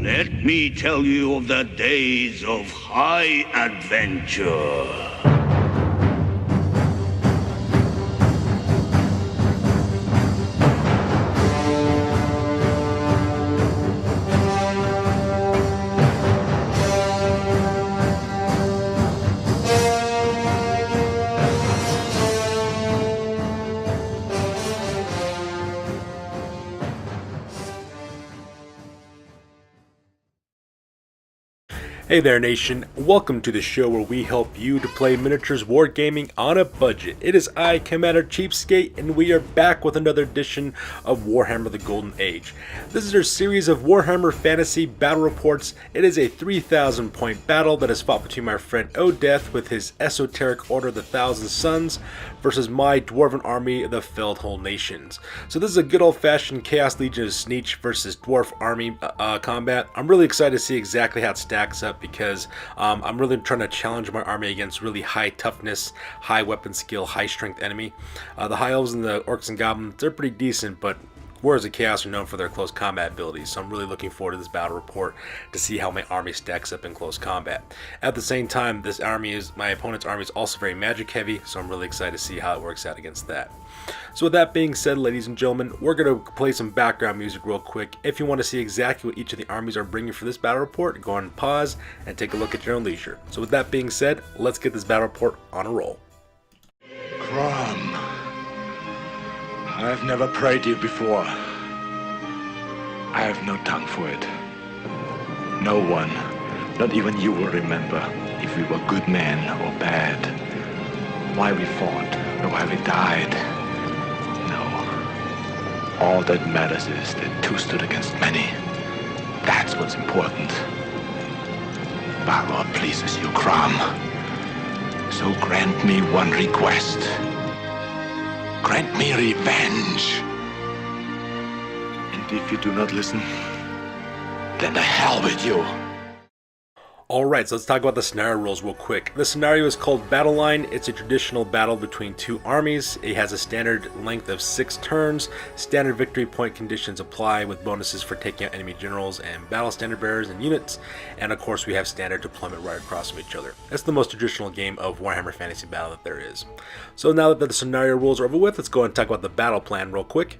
Let me tell you of the days of high adventure. Hey there nation, welcome to the show where we help you to play miniatures wargaming on a budget. It is I, Commander CheapSkate, and we are back with another edition of Warhammer the Golden Age. This is our series of Warhammer Fantasy Battle Reports. It is a 3,000 point battle that is fought between my friend Odeth with his Esoteric Order, the Thousand Suns, versus my Dwarven army, the Fellhold Nations. So this is a good old-fashioned Chaos Legion of Tzeentch versus Dwarf army combat. I'm really excited to see exactly how it stacks up, because I'm really trying to challenge my army against really high toughness, high weapon skill, high strength enemy. The high elves and the orcs and goblins, they're pretty decent, but Warriors of Chaos are known for their close combat abilities, so I'm really looking forward to this battle report to see how my army stacks up in close combat. At the same time, my opponent's army is also very magic heavy, so I'm really excited to see how it works out against that. So with that being said, ladies and gentlemen, we're going to play some background music real quick. If you want to see exactly what each of the armies are bringing for this battle report, go on and pause and take a look at your own leisure. So with that being said, let's get this battle report on a roll. Crom, I've never prayed you before. I have no tongue for it. No one, not even you, will remember if we were good men or bad, why we fought or why we died. No. All that matters is that two stood against many. That's what's important. Balor pleases you, Crom. So grant me one request. Grant me revenge. And if you do not listen, then to hell with you. Alright, so let's talk about the scenario rules real quick. The scenario is called Battle Line. It's a traditional battle between two armies. It has a standard length of 6 turns. Standard victory point conditions apply with bonuses for taking out enemy generals and battle standard bearers and units. And of course we have standard deployment right across from each other. That's the most traditional game of Warhammer Fantasy Battle that there is. So now that the scenario rules are over with, let's go and talk about the battle plan real quick.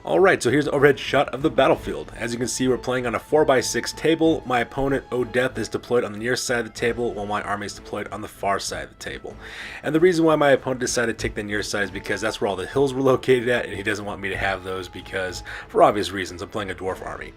Alright, so here's an overhead shot of the battlefield. As you can see, we're playing on a 4x6 table. My opponent, Odeth, is deployed on the near side of the table, while my army is deployed on the far side of the table. And the reason why my opponent decided to take the near side is because that's where all the hills were located at, and he doesn't want me to have those because, for obvious reasons, I'm playing a dwarf army.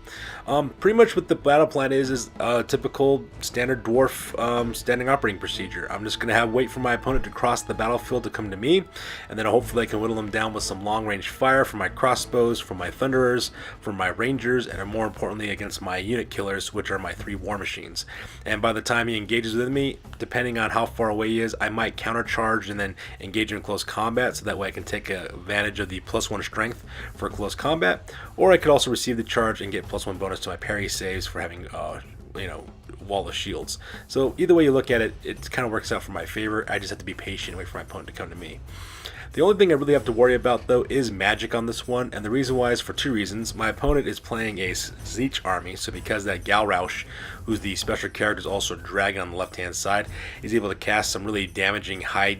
Pretty much what the battle plan is a typical standard dwarf standing operating procedure. I'm just going to wait for my opponent to cross the battlefield to come to me, and then hopefully I can whittle him down with some long-range fire from my crossbows, from my thunderers, from my rangers, and more importantly against my unit killers, which are my 3 war machines. And by the time he engages with me, depending on how far away he is, I might countercharge and then engage in close combat, so that way I can take advantage of the +1 strength for close combat, or I could also receive the charge and get +1 bonus to my parry saves for having wall of shields. So either way you look at it, it kind of works out for my favor. I just have to be patient and wait for my opponent to come to me. The only thing I really have to worry about, though, is magic on this one, and the reason why is for 2 reasons. My opponent is playing a Tzeentch army, so because that Galrausch, who's the special character, is also a dragon on the left-hand side, is able to cast some really damaging high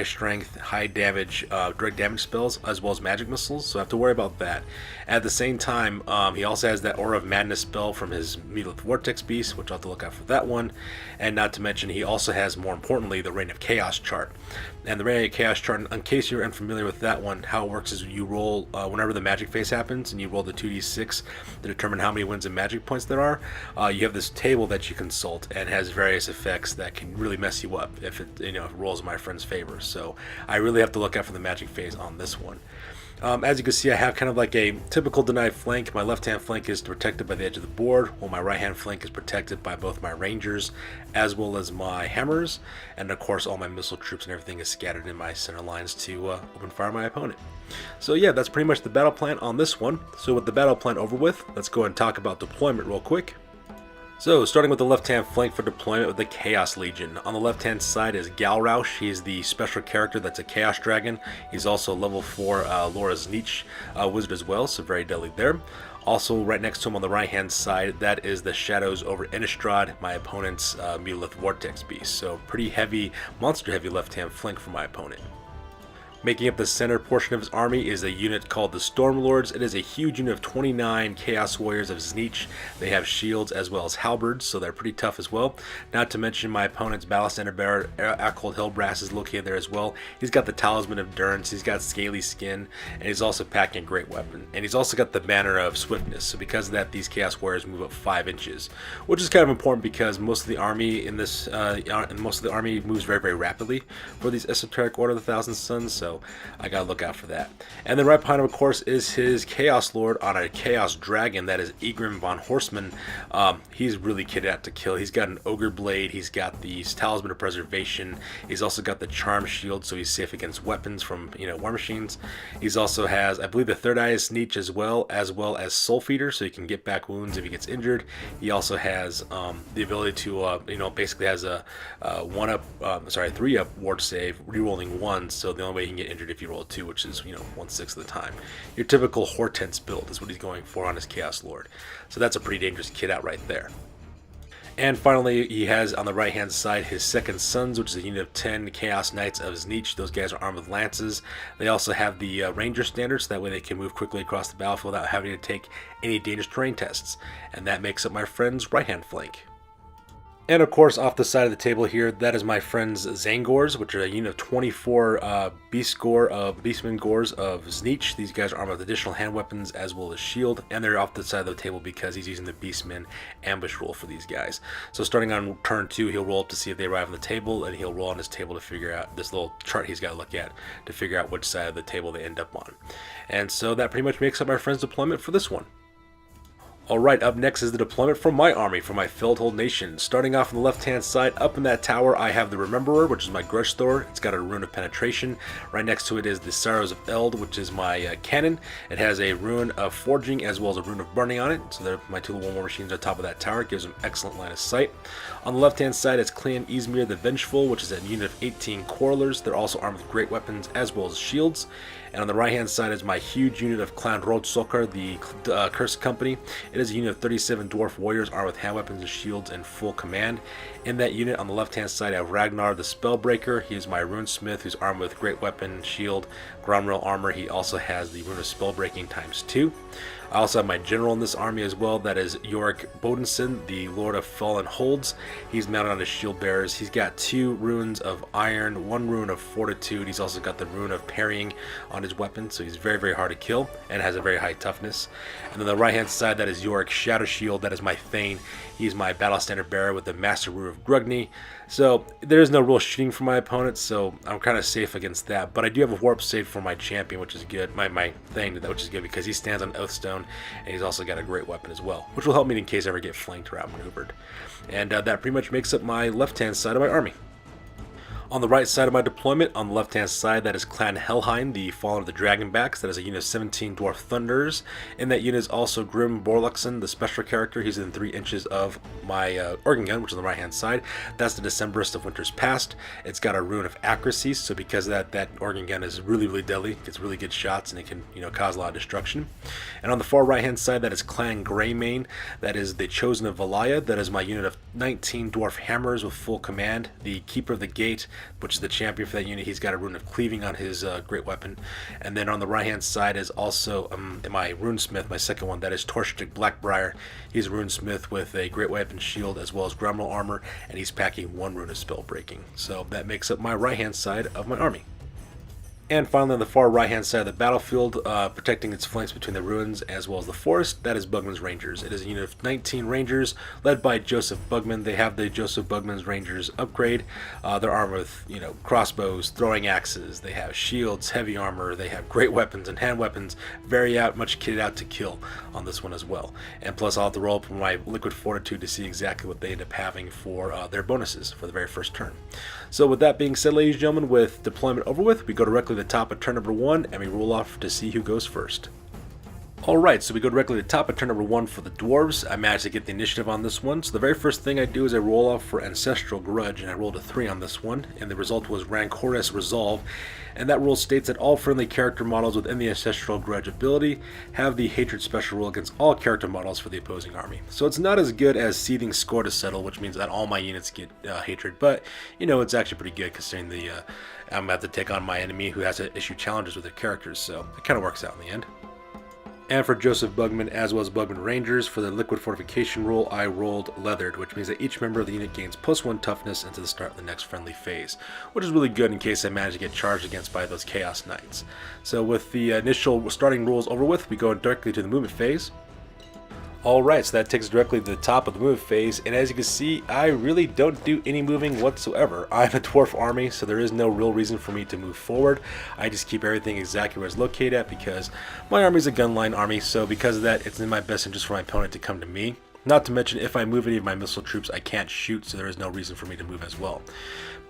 strength, high damage, direct damage spells, as well as magic missiles, so I have to worry about that. At the same time, he also has that Aura of Madness spell from his Megalith Vortex Beast, which I'll have to look out for that one, and not to mention he also has, more importantly, the Reign of Chaos chart. And the Reign of Chaos chart, in case you're unfamiliar with that one, how it works is you roll, whenever the magic phase happens, and you roll the 2d6 to determine how many wins and magic points there are, you have this table that you consult and has various effects that can really mess you up if it rolls in my friend's favor. So I really have to look out for the magic phase on this one. As you can see, I have kind of like a typical denied flank. My left-hand flank is protected by the edge of the board, while my right-hand flank is protected by both my rangers as well as my hammers, and of course all my missile troops and everything is scattered in my center lines to open fire on my opponent. So yeah, that's pretty much the battle plan on this one. So with the battle plan over with, let's go and talk about deployment real quick. So, starting with the left-hand flank for deployment with the Chaos Legion. On the left-hand side is Galrausch. He's the special character that's a Chaos Dragon. He's also level 4 Laura Tzeentch wizard as well, so very deadly there. Also, right next to him on the right-hand side, that is the Shadows over Innistrad, my opponent's Mulith Vortex Beast. So pretty heavy, monster-heavy left-hand flank for my opponent. Making up the center portion of his army is a unit called the Stormlords. It is a huge unit of 29 Chaos Warriors of Tzeentch. They have shields as well as halberds, so they're pretty tough as well. Not to mention my opponent's Battle Standard Bearer, Ackhold Hillbrass, is located there as well. He's got the Talisman of Durance, he's got Scaly Skin, and he's also packing a great weapon. And he's also got the Banner of Swiftness, so because of that, these Chaos Warriors move up 5 inches, which is kind of important because most of the army in this, moves very, very rapidly for these Esoteric Order of the Thousand Suns, so I gotta look out for that. And then right behind him, of course, is his Chaos Lord on a Chaos Dragon. That is Egrim von Horseman. He's really kitted out to kill. He's got an Ogre Blade. He's got the Talisman of Preservation. He's also got the Charm Shield, so he's safe against weapons from War Machines. He's also has, I believe, the Third Eye of Tzeentch as well as Soul Feeder, so he can get back wounds if he gets injured. He also has the ability to, basically has a 3-up ward save, rerolling 1, so the only way he can get injured if you roll a 2, which is 1/6 of the time. Your typical Hortense build is what he's going for on his Chaos Lord, so that's a pretty dangerous kit out right there. And finally, he has on the right hand side his Second Sons, which is a unit of 10 Chaos Knights of Tzeentch. Those guys are armed with lances. They also have the Ranger standards, so that way they can move quickly across the battlefield without having to take any dangerous terrain tests. And that makes up my friend's right hand flank. And of course, off the side of the table here, that is my friend's Zangors, which are a unit of 24 Beastmen Gors of Tzeentch. These guys are armed with additional hand weapons as well as shield, and they're off the side of the table because he's using the Beastmen ambush roll for these guys. So starting on turn 2, he'll roll up to see if they arrive on the table, and he'll roll on his table to figure out this little chart he's got to look at to figure out which side of the table they end up on. And so that pretty much makes up my friend's deployment for this one. Alright, up next is the deployment from my army, from my Fellhold Nations. Starting off on the left-hand side, up in that tower, I have the Rememberer, which is my Grudge Thor. It's got a Rune of Penetration. Right next to it is the Sorrows of Eld, which is my cannon. It has a Rune of Forging as well as a Rune of Burning on it. So my 2 War Machines on top of that tower. It gives them excellent line of sight. On the left-hand side is Clan Izmir the Vengeful, which is a unit of 18 Quarrelers. They're also armed with great weapons as well as shields. And on the right-hand side is my huge unit of Clan Rodsokar, the Cursed Company. It is a unit of 37 Dwarf Warriors armed with hand weapons and shields in full command. In that unit, on the left-hand side, I have Ragnar the Spellbreaker. He is my Runesmith, who's armed with great weapon, shield, ground rail armor. He also has the Rune of Spellbreaking ×2. I also have my general in this army as well, that is Yorick Bodensson, the Lord of Fallen Holds. He's mounted on his shield bearers. He's got 2 runes of iron, 1 rune of fortitude. He's also got the rune of parrying on his weapon, so he's very, very hard to kill and has a very high toughness. And then the right hand side, that is Yorick Shadow Shield. That is my Thane. He's my Battle Standard Bearer with the Master Rune of Grugny. So there is no real shooting for my opponent, so I'm kind of safe against that. But I do have a warp save for my champion, which is good. My Thane, which is good because he stands on Oathstone, and he's also got a great weapon as well, which will help me in case I ever get flanked or outmaneuvered. And that pretty much makes up my left-hand side of my army. On the right side of my deployment, on the left-hand side, that is Clan Helheim, the Fallen of the Dragonbacks. That is a unit of 17 Dwarf Thunderers. In that unit is also Grim Borluxon, the special character. He's within 3 inches of my organ gun, which is on the right-hand side. That's the Decemberist of Winter's Past. It's got a Rune of Accuracy, so because of that organ gun is really, really deadly. It gets really good shots, and it can cause a lot of destruction. And on the far right-hand side, that is Clan Greymane. That is the Chosen of Valaya. That is my unit of 19 Dwarf Hammers with full command. The Keeper of the Gate, which is the champion for that unit. He's got a Rune of Cleaving on his great weapon. And then on the right hand side is also my Runesmith, my second one, that is Torchstick Blackbriar. He's a Runesmith with a great weapon, shield, as well as ground mail armor, and he's packing 1 Rune of Spellbreaking. So that makes up my right hand side of my army. And finally, on the far right-hand side of the battlefield, protecting its flanks between the ruins as well as the forest, that is Bugman's Rangers. It is a unit of 19 Rangers led by Joseph Bugman. They have the Joseph Bugman's Rangers upgrade. They're armed with, crossbows, throwing axes. They have shields, heavy armor. They have great weapons and hand weapons. Very much kitted out to kill on this one as well. And plus, I'll have to roll up my Liquid Fortitude to see exactly what they end up having for their bonuses for the very first turn. So with that being said, ladies and gentlemen, with deployment over with, we go directly to the top of turn number 1, and we roll off to see who goes first. Alright, so we go directly to the top at turn number 1 for the Dwarves. I managed to get the initiative on this one. So the very first thing I do is I roll off for Ancestral Grudge, and I rolled a 3 on this one, and the result was Rancorous Resolve. And that rule states that all friendly character models within the Ancestral Grudge ability have the Hatred special rule against all character models for the opposing army. So it's not as good as Seething Score to Settle, which means that all my units get Hatred, but you know, it's actually pretty good considering the I'm about to take on my enemy who has to issue challenges with their characters, so it kind of works out in the end. And for Joseph Bugman, as well as Bugman Rangers, for the Liquid Fortification rule, I rolled Leathered, which means that each member of the unit gains +1 toughness until the start of the next friendly phase, which is really good in case I manage to get charged against by those Chaos Knights. So with the initial starting rules over with, we go directly to the movement phase. Alright, so that takes us directly to the top of the movement phase, and as you can see, I really don't do any moving whatsoever. I'm a dwarf army, so there is no real reason for me to move forward. I just keep everything exactly where it's located at because my army is a gunline army, so because of that, it's in my best interest for my opponent to come to me. Not to mention, if I move any of my missile troops, I can't shoot, so there is no reason for me to move as well.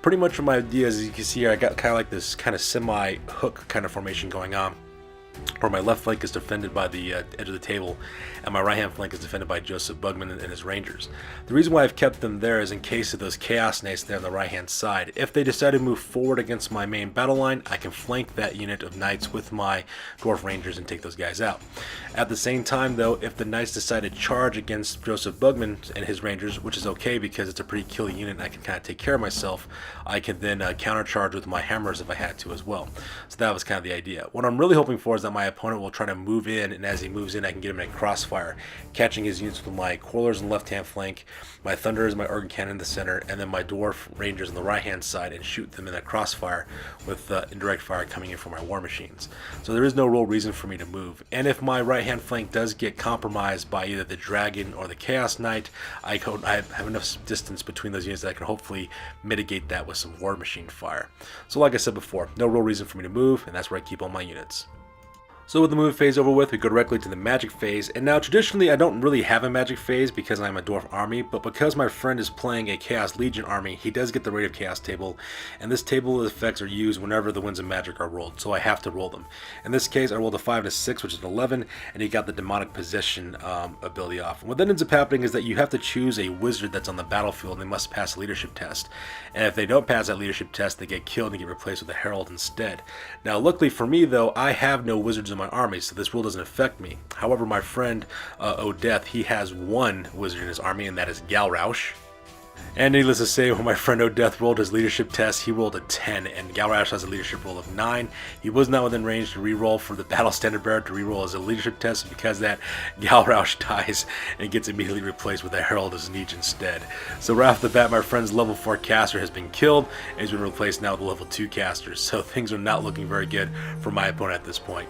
Pretty much what my idea is, as you can see here, I got kind of like this kind of semi-hook kind of formation going on, where my left flank is defended by the edge of the table, and my right hand flank is defended by Joseph Bugman and his Rangers. The reason why I've kept them there is in case of those Chaos Knights there on the right hand side. If they decide to move forward against my main battle line, I can flank that unit of Knights with my Dwarf Rangers and take those guys out. At the same time though, if the Knights decide to charge against Joseph Bugman and his Rangers, which is okay because it's a pretty killy unit and I can kind of take care of myself, I can then countercharge with my hammers if I had to as well. So that was kind of the idea. What I'm really hoping for is that my opponent will try to move in, and as he moves in I can get him in a crossfire, catching his units with my Coilers on the left hand flank, my Thunderers, my Organ Cannon in the center, and then my Dwarf Rangers on the right hand side, and shoot them in a crossfire with indirect fire coming in from my War Machines. So there is no real reason for me to move, and if my right hand flank does get compromised by either the Dragon or the Chaos Knight, I have enough distance between those units that I can hopefully mitigate that with some War Machine fire. So like I said before, no real reason for me to move, and that's where I keep all my units. So with the movement phase over with, we go directly to the magic phase, and now traditionally I don't really have a magic phase because I'm a dwarf army, but because my friend is playing a Chaos Legion army, he does get the Rate of Chaos table, and this table of effects are used whenever the Winds of Magic are rolled, so I have to roll them. In this case, I rolled a 5 and a 6, which is an 11, and he got the Demonic Possession ability off. And what then ends up happening is that you have to choose a wizard that's on the battlefield, and they must pass a leadership test. And if they don't pass that leadership test, they get killed and get replaced with a herald instead. Now luckily for me though, I have no wizards in my army, so this rule doesn't affect me. However, my friend Odeth, he has one wizard in his army, and that is Galraush. And needless to say, when my friend Odeth rolled his leadership test, he rolled a 10, and Galraush has a leadership roll of 9. He was not within range to reroll for the Battle Standard Bearer to reroll as a leadership test, because that Galraush dies and gets immediately replaced with a Herald of Tzeentch instead. So right off the bat, my friend's level 4 caster has been killed, and he's been replaced now with a level 2 caster, so things are not looking very good for my opponent at this point.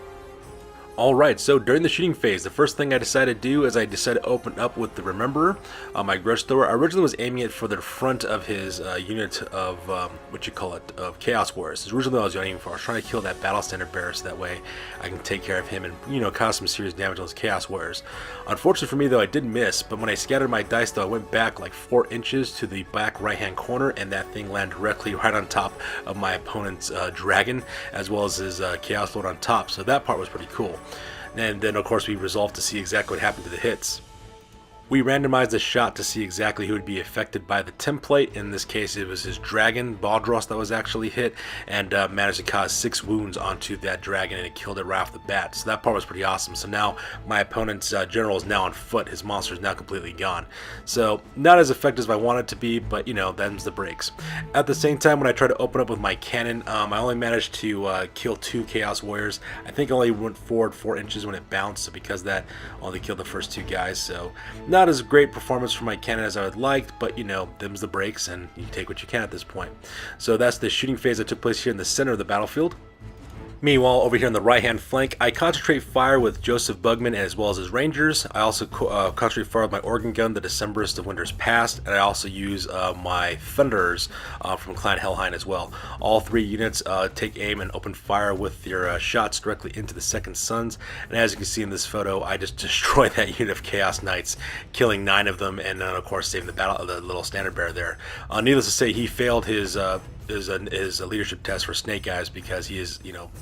Alright, so during the shooting phase, the first thing I decided to do is I decided to open up with the Rememberer, my Grudge Thrower. I originally was aiming it for the front of his unit of, of Chaos Warriors. Originally I was aiming for, I was trying to kill that Battle Standard Bearer so that way I can take care of him and, you know, cause some serious damage on those Chaos Warriors. Unfortunately for me though, I did miss, but when I scattered my dice though, I went back like 4 inches to the back right hand corner, and that thing landed directly right on top of my opponent's Dragon, as well as his Chaos Lord on top, so that part was pretty cool. And then of course we resolved to see exactly what happened to the hits. We randomized the shot to see exactly who would be affected by the template. In this case it was his Dragon, Baldros, that was actually hit, and managed to cause 6 wounds onto that Dragon, and it killed it right off the bat. So that part was pretty awesome. So now my opponent's general is now on foot, his monster is now completely gone. So not as effective as I want it to be, but you know, them's the breaks. At the same time, when I tried to open up with my cannon, I only managed to kill 2 Chaos Warriors. I think I only went forward 4 inches when it bounced, so because of that, I only killed the first 2 guys. So not as great performance from my cannon as I would like, but you know, them's the breaks, and you take what you can at this point. So that's the shooting phase that took place here in the center of the battlefield. Meanwhile, over here on the right-hand flank, I concentrate fire with Joseph Bugman as well as his Rangers. I also concentrate fire with my Organ Gun, the Decemberist of Winter's Past, and I also use my Thunderers from Clan Helheim as well. All 3 units take aim and open fire with their shots directly into the Second Sons, and as you can see in this photo, I just destroyed that unit of Chaos Knights, killing 9 of them, and then of course saving the little Standard Bearer there. Needless to say, he failed his his leadership test for Snake Eyes because he is,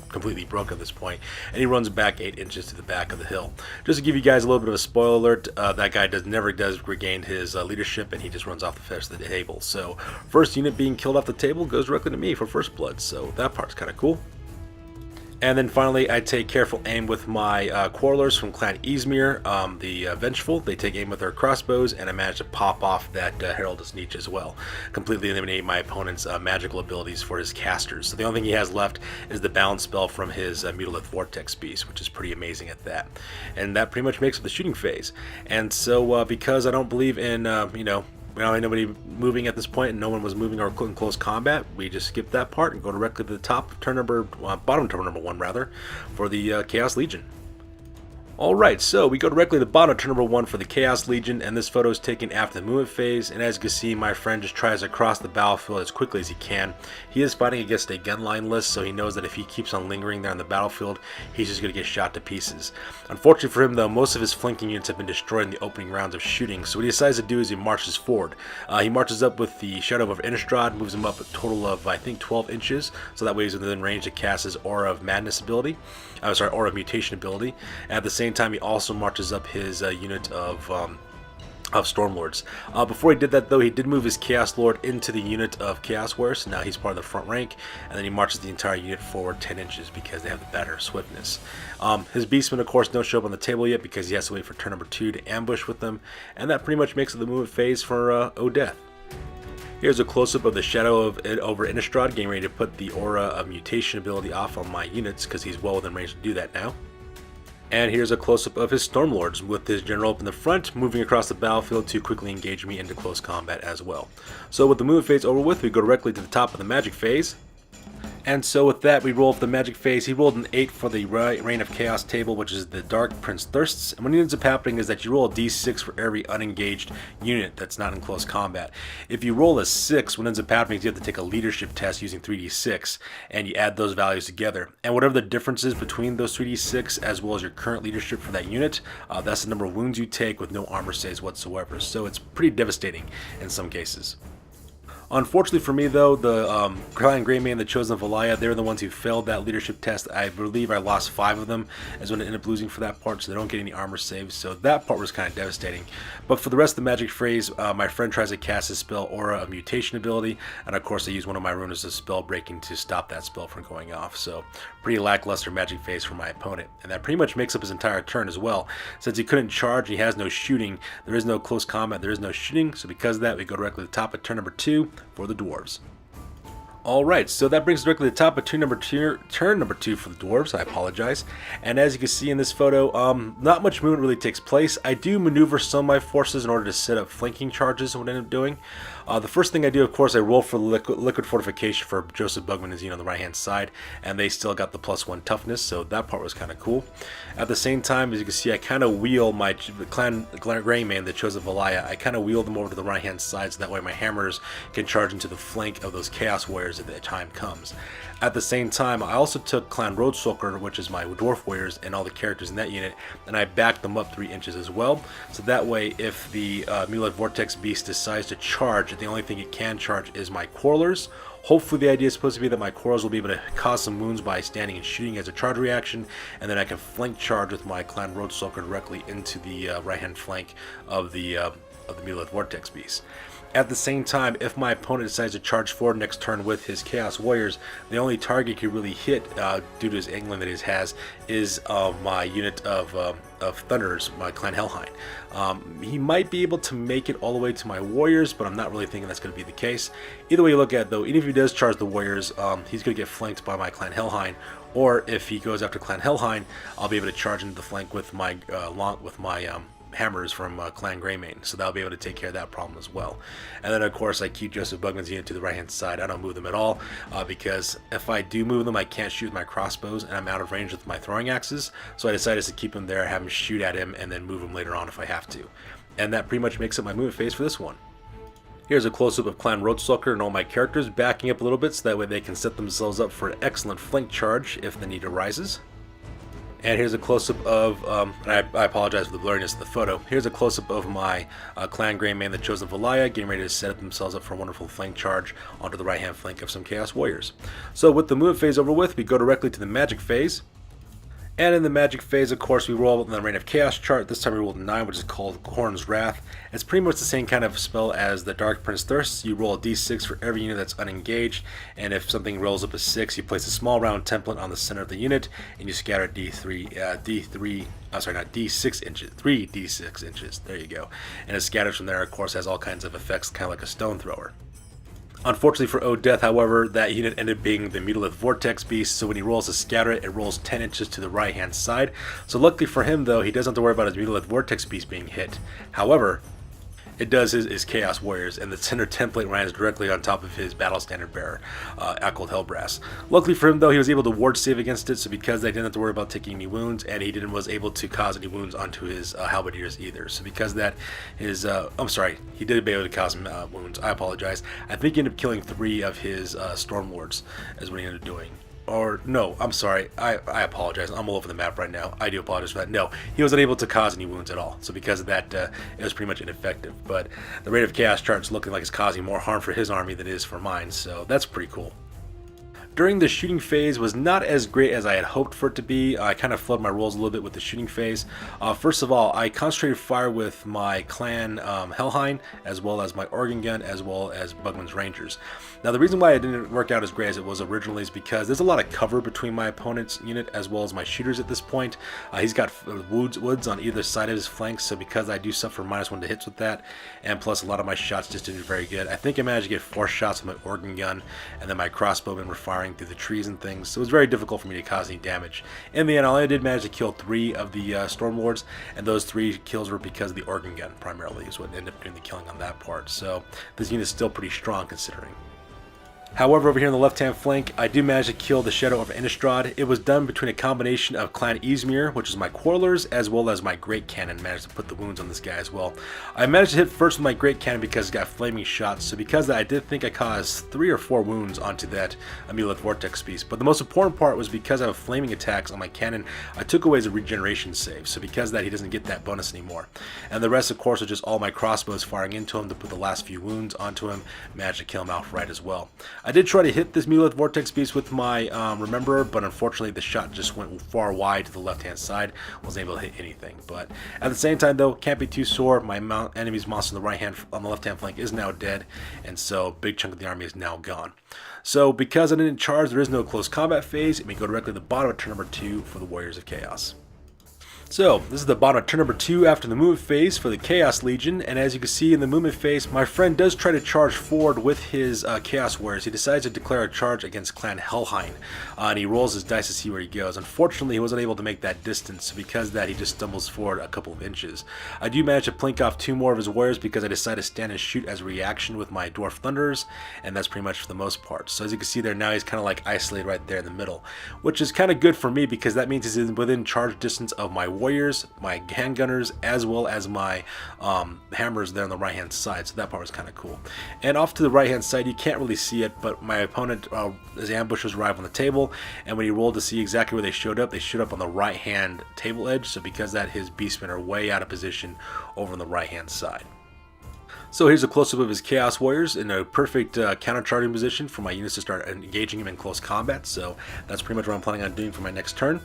completely broke at this point, and he runs back 8 inches to the back of the hill. Just to give you guys a little bit of a spoiler alert, that guy never does regain his leadership, and he just runs off the face of the table. So first unit being killed off the table goes directly to me for first blood, so that part's kind of cool. And then finally, I take careful aim with my Quarrelers from Clan Izmir, the Vengeful. They take aim with their crossbows, and I manage to pop off that Herald of Tzeentch as well. Completely eliminate my opponent's magical abilities for his casters. So the only thing he has left is the balance spell from his Mutilith Vortex Beast, which is pretty amazing at that. And that pretty much makes it the shooting phase. And so because I don't believe in, nobody moving at this point, and no one was moving or in close combat, we just skip that part and go directly to the bottom of turn number 1 rather, for the Chaos Legion. Alright, so we go directly to the bottom of turn number 1 for the Chaos Legion, and this photo is taken after the movement phase, and as you can see, my friend just tries to cross the battlefield as quickly as he can. He is fighting against a gunline list, so he knows that if he keeps on lingering there on the battlefield, he's just going to get shot to pieces. Unfortunately for him though, most of his flanking units have been destroyed in the opening rounds of shooting, so what he decides to do is he marches forward. He marches up with the Shadow of Innistrad, moves him up a total of, I think, 12 inches, so that way he's within range to cast his Aura of Madness ability. Aura of Mutation ability. And at the same time, he also marches up his unit of Stormlords. Before he did that though, he did move his Chaos Lord into the unit of Chaos Warriors, so now he's part of the front rank, and then he marches the entire unit forward 10 inches because they have the better swiftness. His Beastmen of course don't show up on the table yet because he has to wait for turn number 2 to ambush with them, and that pretty much makes it the movement phase for Odeth. Here's a close-up of the Shadow of over Innistrad getting ready to put the Aura of Mutation ability off on my units because he's well within range to do that now. And here's a close-up of his Stormlords with his general up in the front, moving across the battlefield to quickly engage me into close combat as well. So with the movement phase over with, we go directly to the top of the magic phase. And so with that, we roll for the magic phase. He rolled an 8 for the Reign of Chaos table, which is the Dark Prince Thirsts. And what ends up happening is that you roll a d6 for every unengaged unit that's not in close combat. If you roll a 6, what ends up happening is you have to take a leadership test using 3d6, and you add those values together. And whatever the difference is between those 3d6 as well as your current leadership for that unit, that's the number of wounds you take with no armor saves whatsoever. So it's pretty devastating in some cases. Unfortunately for me though, the Clan Greymane and the Chosen of Valaya, they were the ones who failed that leadership test. I believe I lost 5 of them as when I ended up losing for that part, so they don't get any armor saves, so that part was kind of devastating. But for the rest of the magic phrase, my friend tries to cast his spell Aura of Mutation ability, and of course I use one of my runes as spell breaking to stop that spell from going off, so pretty lackluster magic phase for my opponent. And that pretty much makes up his entire turn as well. Since he couldn't charge, he has no shooting, there is no close combat, there is no shooting, so because of that we go directly to the top of turn number 2 for the Dwarves. Alright, so that brings us directly to the top of turn number 2 for the Dwarves, I apologize. And as you can see in this photo, not much movement really takes place. I do maneuver some of my forces in order to set up flanking charges, what I end up doing. The first thing I do, of course, I roll for liquid fortification for Joseph Bugman and Xeno on the right hand side, and they still got the +1 toughness, so that part was kind of cool. At the same time, as you can see, I kind of wheel my Clan Greymane, the Chosen Valaya, I kind of wheel them over to the right hand side so that way my hammers can charge into the flank of those Chaos Warriors if the time comes. At the same time, I also took Clan Roadsulker, which is my Dwarf Warriors and all the characters in that unit, and I backed them up 3 inches as well, so that way if the Mutilith Vortex Beast decides to charge, the only thing it can charge is my Quarrelers. Hopefully the idea is supposed to be that my Quarrelers will be able to cause some wounds by standing and shooting as a charge reaction, and then I can flank charge with my Clan Roadsulker directly into the right hand flank of the Mutilith Vortex Beast. At the same time, if my opponent decides to charge forward next turn with his Chaos Warriors, the only target he really hit due to his angling that he has is my unit of Thunderers, my Clan Helheim. He might be able to make it all the way to my Warriors, but I'm not really thinking that's going to be the case. Either way you look at it though, even if he does charge the Warriors, he's going to get flanked by my Clan Helheim, or if he goes after Clan Helheim, I'll be able to charge into the flank with my hammers from Clan Greymane, so that'll be able to take care of that problem as well. And then of course I keep Joseph Bugman's unit to the right hand side. I don't move them at all because if I do move them I can't shoot with my crossbows and I'm out of range with my throwing axes, so I decided to keep him there, have him shoot at him, and then move him later on if I have to. And that pretty much makes up my movement phase for this one. Here's a close-up of Clan Roadsulker and all my characters backing up a little bit so that way they can set themselves up for an excellent flank charge if the need arises. And here's a close-up of, and I apologize for the blurriness of the photo. Here's a close-up of my Clan Greyman, the Chosen Valaya, getting ready to set themselves up for a wonderful flank charge onto the right-hand flank of some Chaos Warriors. So with the movement phase over with, we go directly to the magic phase. And in the magic phase, of course, we roll in the Reign of Chaos chart. This time we rolled a 9, which is called Horn's Wrath. It's pretty much the same kind of spell as the Dark Prince Thirst. You roll a d6 for every unit that's unengaged, and if something rolls up a 6, you place a small round template on the center of the unit, and you scatter d6 inches, 3 d6 inches. There you go. And it scatters from there, of course, has all kinds of effects, kind of like a stone thrower. Unfortunately for Odeth, however, that unit ended up being the Mutalith Vortex Beast, so when he rolls a scatter it rolls 10 inches to the right hand side. So luckily for him though, he doesn't have to worry about his Mutalith Vortex Beast being hit. However, it does his Chaos Warriors, and the center template lands directly on top of his Battle Standard Bearer, Ackled Hellbrass. Luckily for him though, he was able to ward save against it, so because they didn't have to worry about taking any wounds, and he was able to cause any wounds onto his Halberdiers either. So because that, his, I'm sorry, he did be able to cause wounds, I apologize. I think he ended up killing 3 of his Stormlords, is what he ended up doing. Or, no, I'm sorry, I apologize, I'm all over the map right now, I do apologize for that. No, he wasn't able to cause any wounds at all, so because of that, it was pretty much ineffective. But the Reign of Chaos chart's looking like it's causing more harm for his army than it is for mine, so that's pretty cool. During the shooting phase was not as great as I had hoped for it to be. I kind of flooded my rolls a little bit with the shooting phase. First of all, I concentrated fire with my clan Hellhind, as well as my Organ Gun, as well as Bugman's Rangers. Now the reason why it didn't work out as great as it was originally is because there's a lot of cover between my opponent's unit as well as my shooters at this point. He's got woods on either side of his flanks, so because I do suffer -1 to hits with that, and plus a lot of my shots just didn't do very good. I think I managed to get 4 shots with my Organ Gun, and then my crossbowmen were firing through the trees and things, so it was very difficult for me to cause any damage. In the end, I only did manage to kill 3 of the Stormlords, and those 3 kills were because of the Organ Gun primarily, is what ended up doing the killing on that part. So this unit is still pretty strong considering. However, over here on the left-hand flank, I do manage to kill the Shadow of Innistrad. It was done between a combination of Clan Izmir, which is my Quarrelers, as well as my Great Cannon. Managed to put the wounds on this guy as well. I managed to hit first with my Great Cannon because it got flaming shots, so because of that, I did think I caused 3 or 4 wounds onto that Amulet Vortex Beast. But the most important part was because I have flaming attacks on my cannon, I took away his regeneration save, so because of that, he doesn't get that bonus anymore. And the rest, of course, was just all my crossbows firing into him to put the last few wounds onto him. Managed to kill him outright as well. I did try to hit this Mutalith Vortex Beast with my Rememberer, but unfortunately the shot just went far wide to the left-hand side. Wasn't able to hit anything. But at the same time, though, can't be too sore. My enemy's monster on the left-hand flank is now dead, and so a big chunk of the army is now gone. So because I didn't charge, there is no close combat phase, and we go directly to the bottom of turn number 2 for the Warriors of Chaos. So, this is the bottom of turn number 2 after the movement phase for the Chaos Legion, and as you can see in the movement phase, my friend does try to charge forward with his Chaos Warriors. He decides to declare a charge against Clan Hellhind, and he rolls his dice to see where he goes. Unfortunately, he wasn't able to make that distance, so because of that, he just stumbles forward a couple of inches. I do manage to plink off 2 more of his warriors because I decide to stand and shoot as a reaction with my Dwarf Thunderers, and that's pretty much for the most part. So as you can see there, now he's kind of like isolated right there in the middle, which is kind of good for me because that means he's within charge distance of my warriors, my handgunners, as well as my hammers there on the right hand side, so that part was kind of cool. And off to the right hand side, you can't really see it, but my opponent, his ambushers arrived on the table, and when he rolled to see exactly where they showed up on the right hand table edge, so because of that, his beastmen are way out of position over on the right hand side. So here's a close-up of his Chaos Warriors in a perfect counter-charging position for my units to start engaging him in close combat, so that's pretty much what I'm planning on doing for my next turn.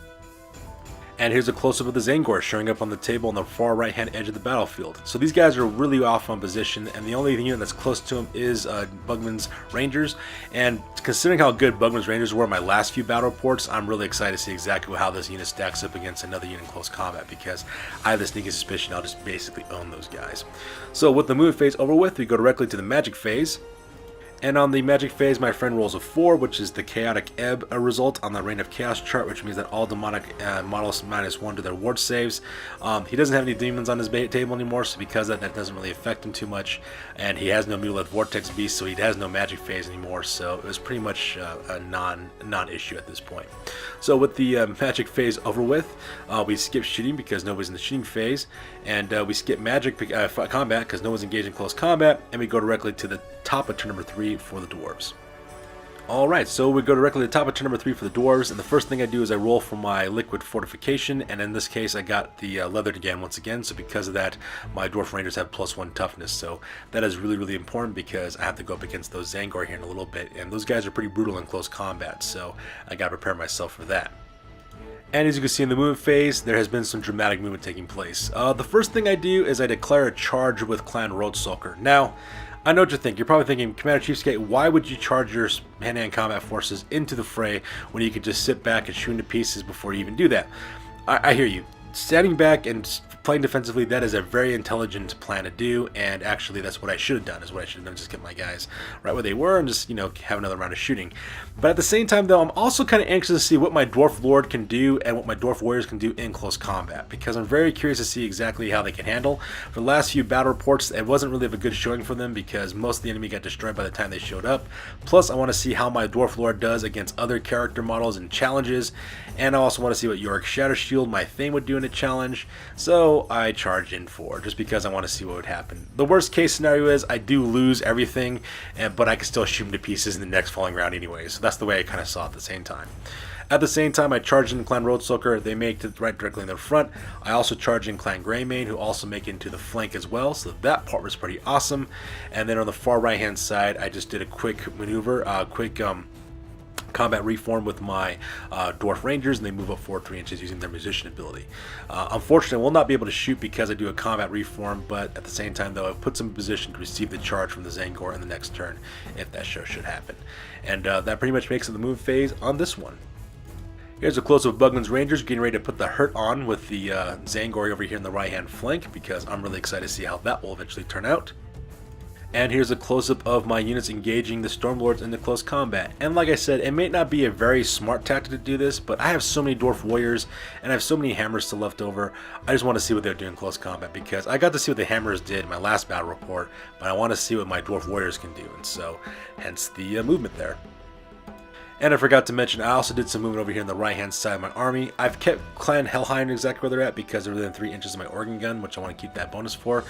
And here's a close-up of the Zangor showing up on the table on the far right-hand edge of the battlefield. So these guys are really off on position, and the only unit that's close to him is Bugman's Rangers. And considering how good Bugman's Rangers were in my last few battle reports, I'm really excited to see exactly how this unit stacks up against another unit in close combat, because I have this sneaky suspicion I'll just basically own those guys. So with the movement phase over with, we go directly to the magic phase. And on the magic phase, my friend rolls a 4, which is the chaotic ebb result on the Reign of Chaos chart, which means that all demonic models -1 to their ward saves. He doesn't have any demons on his table anymore, so because of that doesn't really affect him too much. And he has no Mutalith Vortex Beast, so he has no magic phase anymore, so it was pretty much a non-issue at this point. So with the magic phase over with, we skip shooting because nobody's in the shooting phase, and we skip magic combat because no one's engaged in close combat, and we go directly to the top of turn number 3 for the Dwarves. Alright, so we go directly to the top of turn number 3 for the dwarves, and the first thing I do is I roll for my liquid fortification, and in this case I got the leathered again once again, so because of that my dwarf rangers have +1 toughness, so that is really important because I have to go up against those Zangor here in a little bit, and those guys are pretty brutal in close combat, so I gotta prepare myself for that. And as you can see in the movement phase, there has been some dramatic movement taking place. The first thing I do is I declare a charge with Clan Roadsulker. Now, I know what you think. You're probably thinking, Commander CheapSkate, why would you charge your hand-to-hand combat forces into the fray when you could just sit back and shoot into pieces before you even do that? I hear you. Standing back and playing defensively, that is a very intelligent plan to do, and actually that's what I should have done, just get my guys right where they were and just, have another round of shooting. But at the same time, though, I'm also kind of anxious to see what my Dwarf Lord can do and what my Dwarf Warriors can do in close combat, because I'm very curious to see exactly how they can handle. For the last few battle reports, it wasn't really a good showing for them because most of the enemy got destroyed by the time they showed up. Plus, I want to see how my Dwarf Lord does against other character models and challenges, and I also want to see what Yorick Shatter Shield, my Thane, would do in a challenge. So I charged in 4 just because I want to see what would happen. The worst case scenario is I do lose everything, but I can still shoot them to pieces in the next following round anyway. So that's the way I kind of saw it at the same time. At the same time, I charged in Clan Roadsulker. They make it right directly in the front. I also charged in Clan Greymane, who also make it into the flank as well. So that part was pretty awesome. And then on the far right hand side, I just did a quick maneuver, combat reform with my Dwarf Rangers, and they move up forward 3 inches using their musician ability. Unfortunately, I will not be able to shoot because I do a combat reform, but at the same time, though, it puts them in position to receive the charge from the Zangor in the next turn, if that should happen. And that pretty much makes it the move phase on this one. Here's a close-up of Bugman's Rangers getting ready to put the hurt on with the Zangor over here in the right-hand flank, because I'm really excited to see how that will eventually turn out. And here's a close-up of my units engaging the Stormlords into close combat. And like I said, it may not be a very smart tactic to do this, but I have so many Dwarf Warriors, and I have so many Hammers still left over. I just want to see what they're doing in close combat, because I got to see what the Hammers did in my last battle report, but I want to see what my Dwarf Warriors can do, and so hence the movement there. And I forgot to mention, I also did some movement over here on the right-hand side of my army. I've kept Clan Helheim exactly where they're at because they're within 3 inches of my organ gun, which I want to keep that bonus for,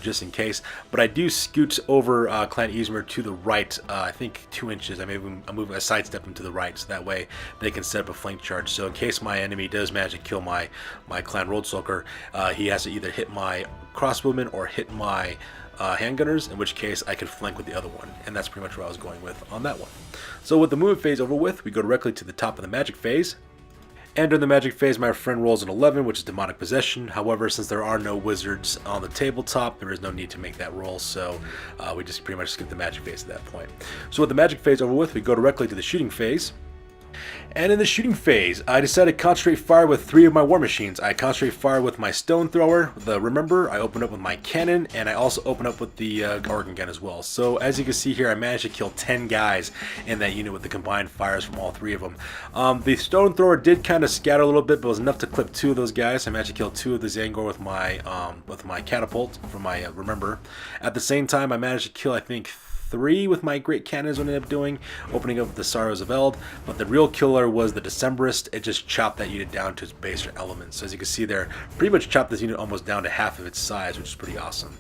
just in case. But I do scoot over Clan Izmir to the right, I think 2 inches. I'm sidestep them to the right, so that way they can set up a flank charge. So in case my enemy does manage to kill my Clan Roadsulker, he has to either hit my crossbowmen or hit my handgunners, in which case I could flank with the other one, and that's pretty much what I was going with on that one. So with the movement phase over with, we go directly to the top of the magic phase. And during the magic phase, my friend rolls an 11, which is demonic possession. However, since there are no wizards on the tabletop, there is no need to make that roll, so we just pretty much skip the magic phase at that point. So with the magic phase over with, we go directly to the shooting phase. And in the shooting phase, I decided to concentrate fire with 3 of my war machines. I concentrate fire with my stone thrower, the Remember, I open up with my cannon, and I also open up with the organ gun as well. So as you can see here, I managed to kill 10 guys in that unit with the combined fires from all 3 of them. The stone thrower did kind of scatter a little bit, but was enough to clip 2 of those guys. I managed to kill 2 of the Zangor with my catapult from my Remember. At the same time, I managed to kill, I think, 3 with my great cannons what I ended up doing, opening up the Sorrows of Eld, but the real killer was the Decemberist. It just chopped that unit down to its baser elements. So as you can see there, pretty much chopped this unit almost down to half of its size, which is pretty awesome.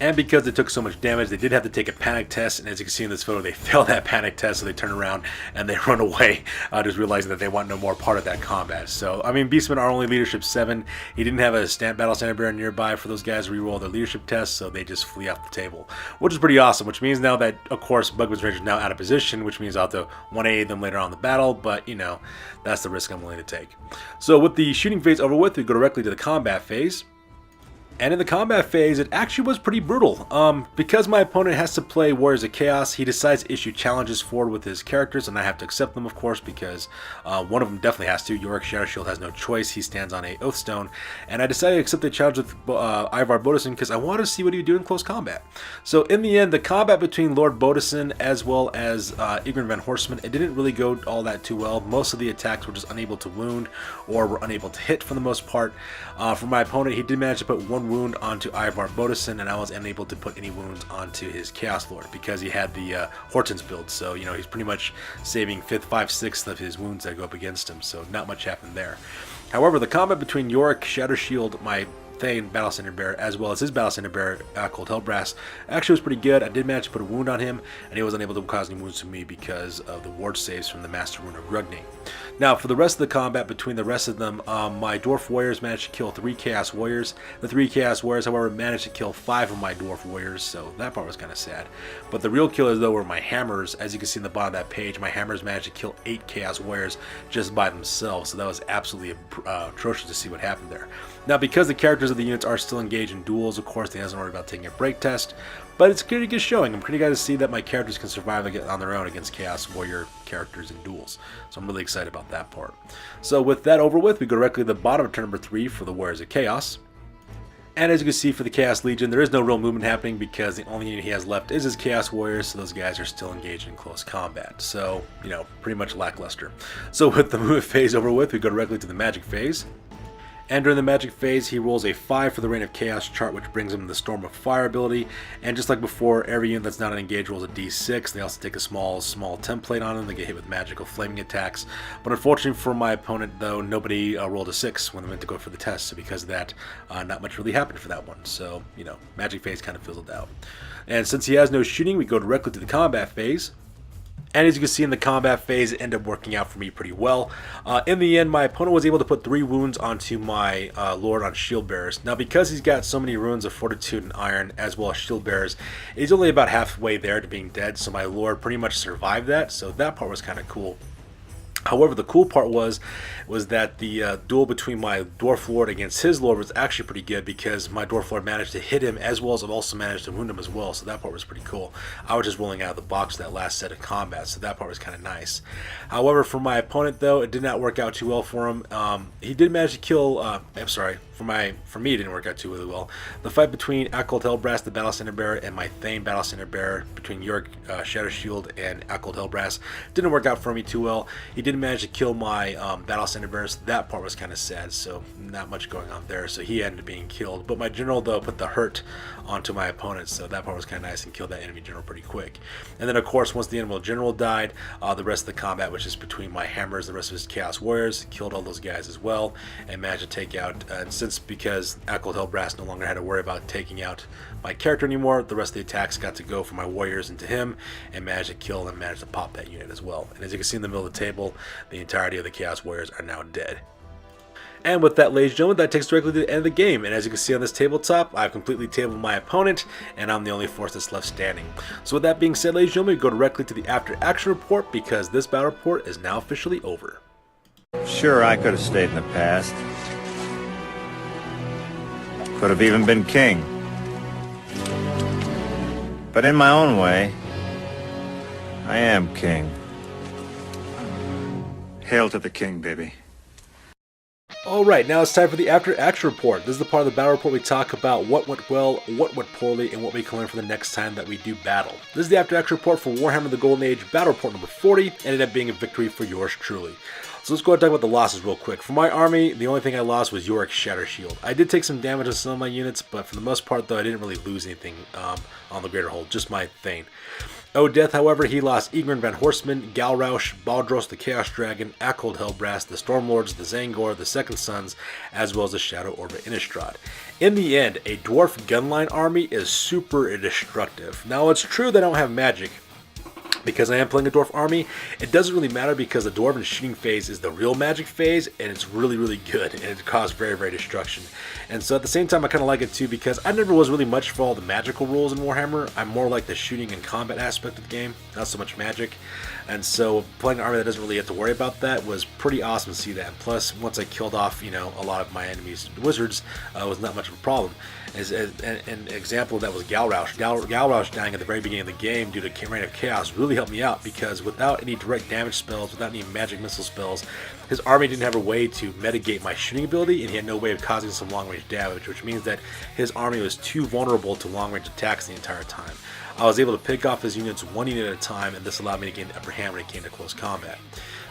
And because they took so much damage, they did have to take a panic test, and as you can see in this photo, they failed that panic test, so they turn around and they run away, just realizing that they want no more part of that combat. So, I mean, Beastman are only leadership 7. He didn't have a battle standard bearer nearby for those guys to reroll their leadership tests, so they just flee off the table, which is pretty awesome, which means now that, of course, Bugman's Rangers are now out of position, which means I'll have to 1A them later on in the battle, but, that's the risk I'm willing to take. So with the shooting phase over with, we go directly to the combat phase. And in the combat phase, it actually was pretty brutal. Because my opponent has to play Warriors of Chaos, he decides to issue challenges forward with his characters, and I have to accept them, of course, because one of them definitely has to. Yorick Shatter Shield has no choice. He stands on a Oathstone. And I decided to accept the challenge with Ivar Bodison because I wanted to see what he would do in close combat. So in the end, the combat between Lord Bodison as well as Igrin Van Horstman, it didn't really go all that too well. Most of the attacks were just unable to wound or were unable to hit for the most part. For my opponent, he did manage to put 1 wound onto Ivar Bodison, and I was unable to put any wounds onto his Chaos Lord because he had the Hortons build. So, he's pretty much saving 5/6 of his wounds that go up against him. So not much happened there. However, the combat between Yorick Shatter Shield, my Thane Battle Standard Bearer, as well as his Battle Standard Bearer, Cold Hellbrass. Actually was pretty good. I did manage to put a wound on him, and he was unable to cause any wounds to me because of the ward saves from the Master Rune of Grugni. Now, for the rest of the combat between the rest of them, my Dwarf Warriors managed to kill 3 Chaos Warriors. The 3 Chaos Warriors, however, managed to kill 5 of my Dwarf Warriors, so that part was kind of sad. But the real killers, though, were my Hammers. As you can see in the bottom of that page, my Hammers managed to kill 8 Chaos Warriors just by themselves, so that was absolutely atrocious to see what happened there. Now, because the characters of the units are still engaged in duels, of course, they doesn't worry about taking a break test, but it's a pretty good showing. I'm pretty glad to see that my characters can survive on their own against Chaos Warrior characters in duels, so I'm really excited about that part. So with that over with, we go directly to the bottom of turn number 3 for the Warriors of Chaos. And as you can see for the Chaos Legion, there is no real movement happening because the only unit he has left is his Chaos Warriors, so those guys are still engaged in close combat. So, you know, pretty much lackluster. So with the movement phase over with, we go directly to the magic phase. And during the magic phase, he rolls a 5 for the Reign of Chaos chart, which brings him the Storm of Fire ability. And just like before, every unit that's not engaged rolls a d6. They also take a small template on them. They get hit with magical flaming attacks. But unfortunately for my opponent, though, nobody rolled a 6 when they went to go for the test. So because of that, not much really happened for that one. So, you know, magic phase kind of fizzled out. And since he has no shooting, we go directly to the combat phase. And as you can see in the combat phase, it ended up working out for me pretty well. In the end, my opponent was able to put 3 wounds onto my Lord on Shield Bearers. Now, because he's got so many runes of Fortitude and Iron, as well as Shield Bearers, he's only about halfway there to being dead, so my Lord pretty much survived that, so that part was kind of cool. However, the cool part was that the duel between my Dwarf Lord against his Lord was actually pretty good because my Dwarf Lord managed to hit him as well as I've also managed to wound him as well, so that part was pretty cool. I was just rolling out of the box that last set of combat, so that part was kind of nice. However, for my opponent, though, it did not work out too well for him. He did manage to kill, for me it didn't work out too really well. The fight between Cold Hellbrass, the Battle Standard Bearer, and my Thane Battle Standard Bearer, between Yorick Shadow Shield and Cold Hellbrass, didn't work out for me too well. He did manage to kill my Battle Standard Bearer, so that part was kind of sad, so not much going on there, so he ended up being killed. But my general, though, put the hurt onto my opponent, so that part was kind of nice and killed that enemy general pretty quick. And then, of course, once the enemy general died, the rest of the combat was just between my Hammers, the rest of his Chaos Warriors, killed all those guys as well, and managed to take out, and since because Cold Hellbrass no longer had to worry about taking out my character anymore, the rest of the attacks got to go from my warriors into him, and managed to kill and managed to pop that unit as well. And as you can see in the middle of the table, the entirety of the Chaos Warriors are now dead. And with that, ladies and gentlemen, that takes directly to the end of the game. And as you can see on this tabletop, I've completely tabled my opponent, and I'm the only force that's left standing. So with that being said, ladies and gentlemen, we go directly to the after action report because this battle report is now officially over. Sure, I could have stayed in the past. Could have even been king. But in my own way, I am king. Hail to the king, baby. Alright, now it's time for the after action report. This is the part of the battle report we talk about what went well, what went poorly, and what we can learn for the next time that we do battle. This is the after action report for Warhammer the Golden Age battle report number 40, ended up being a victory for yours truly. So let's go ahead and talk about the losses real quick. For my army, the only thing I lost was Yorick Shatter Shield. I did take some damage on some of my units, but for the most part, though, I didn't really lose anything on the Greater Hold, just my Thane. Death, however, he lost Egrin Van Horstman, Galrausch, Baldros the Chaos Dragon, Cold Hellbrass, the Stormlords, the Zangor, the Second Sons, as well as the Shadow Orbit Innistrad. In the end, a Dwarf Gunline army is super destructive. Now, it's true they don't have magic, because I am playing a Dwarf army. It doesn't really matter because the Dwarven shooting phase is the real magic phase, and it's really, really good, and it causes very, very destruction. And so at the same time, I kind of like it too because I never was really much for all the magical rules in Warhammer. I'm more like the shooting and combat aspect of the game, not so much magic. And so playing an army that doesn't really have to worry about that was pretty awesome to see that. Plus, once I killed off, you know, a lot of my enemies' wizards, was not much of a problem. As an example of that was Galrausch. Galrausch dying at the very beginning of the game due to Reign of Chaos really helped me out because without any direct damage spells, without any magic missile spells, his army didn't have a way to mitigate my shooting ability, and he had no way of causing some long-range damage, which means that his army was too vulnerable to long-range attacks the entire time. I was able to pick off his units one unit at a time, and this allowed me to gain the upper hand when it came to close combat.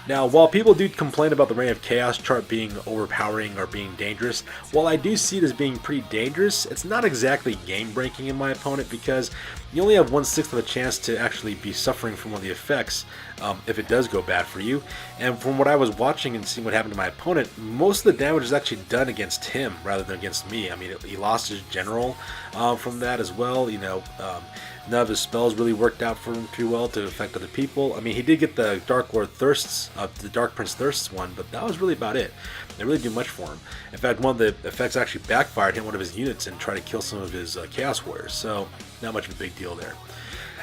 Now, while people do complain about the Reign of Chaos chart being overpowering or being dangerous, while I do see it as being pretty dangerous, it's not exactly game-breaking in my opponent because you only have 1/6 of a chance to actually be suffering from one of the effects if it does go bad for you. And from what I was watching and seeing what happened to my opponent, most of the damage is actually done against him rather than against me. I mean, he lost his general from that as well. You know, none of his spells really worked out for him too well to affect other people. I mean, he did get the Dark Lord Thirsts, the Dark Prince Thirsts one, but that was really about it. They really do much for him. In fact, one of the effects actually backfired, hit one of his units and tried to kill some of his Chaos Warriors, so not much of a big deal there.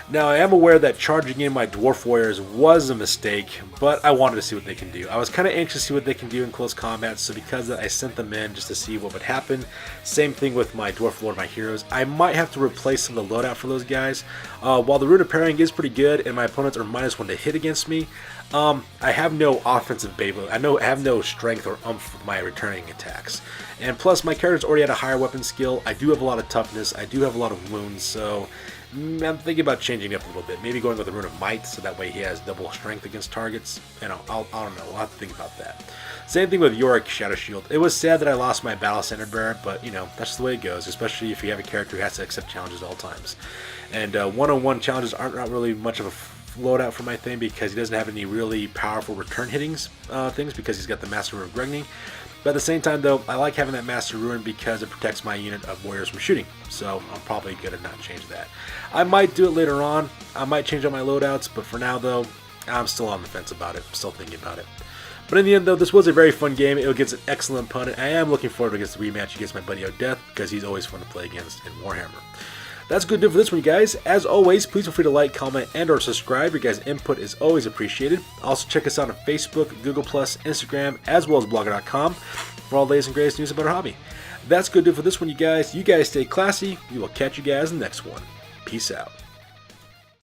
Now, I am aware that charging in my Dwarf Warriors was a mistake, but I wanted to see what they can do. I was kind of anxious to see what they can do in close combat, so because of that, I sent them in just to see what would happen. Same thing with my Dwarf Lord, my heroes. I might have to replace some of the loadout for those guys. While the Rune of Parrying is pretty good, and my opponents are -1 to hit against me, I have no offensive Beyblade. I have no strength or oomph with my returning attacks. And plus, my character's already at a higher weapon skill. I do have a lot of toughness. I do have a lot of wounds, so I'm thinking about changing it up a little bit. Maybe going with the Rune of Might, so that way he has double strength against targets. You know, I don't know. We'll have to think about that. Same thing with Yorick Shadow Shield. It was sad that I lost my Battle Standard Bearer, but, you know, that's just the way it goes, especially if you have a character who has to accept challenges at all times. And one-on-one challenges aren't really much of a loadout for my thing because he doesn't have any really powerful return hittings things because he's got the Master of Gregning. But at the same time, though, I like having that Master Ruin because it protects my unit of warriors from shooting. So I'm probably going to not change that. I might do it later on. I might change up my loadouts, but for now, though, I'm still on the fence about it. I'm still thinking about it. But in the end, though, this was a very fun game. It gets an excellent opponent. I am looking forward to against the rematch against my buddy O'Death because he's always fun to play against in Warhammer. That's good for this one, you guys. As always, please feel free to like, comment, and or subscribe. Your guys' input is always appreciated. Also, check us out on Facebook, Google+, Instagram, as well as blogger.com for all the latest and greatest news about our hobby. That's good for this one, you guys. You guys stay classy. We will catch you guys in the next one. Peace out.